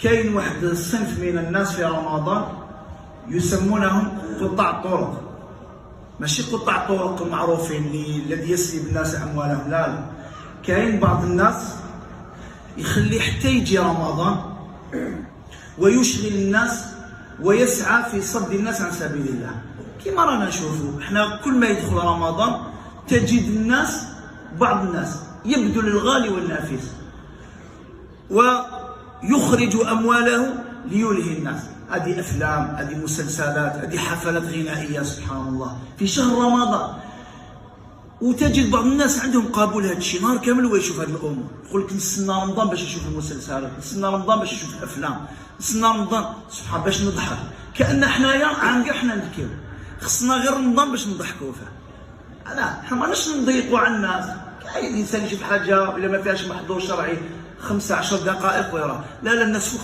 كاين واحد الصنف من الناس في رمضان يسمونهم قطاع الطرق، ماشي قطاع الطرق المعروفين الذي يسلب الناس اموالهم، لا، كاين بعض الناس يخلي حتى يجي رمضان ويشغل الناس ويسعى في صد الناس عن سبيل الله. كما رانا نشوفوا احنا كل ما يدخل رمضان تجد الناس، بعض الناس يبذل الغالي والنافس ويخرج امواله ليلهي الناس. هذه افلام، هذه مسلسلات، هذه حفلات غنائيه، سبحان الله في شهر رمضان. وتجد بعض الناس عندهم قبول هذا الشيء، نهار كامل هو يشوف هذه الامور، يقول لك نستنى رمضان باش نشوف المسلسلات، نستنى رمضان باش نشوف الافلام، نستنى رمضان سبحان باش نضحك، كان حنايا عن حنا نبكيو، خصنا غير رمضان باش نضحكوا فيه. انا حنا ماناش نضيقوا على الناس، كاين الانسان يشوف حاجه الا ما فيهاش محظور شرعي 15 دقائق ويرى، لا الناس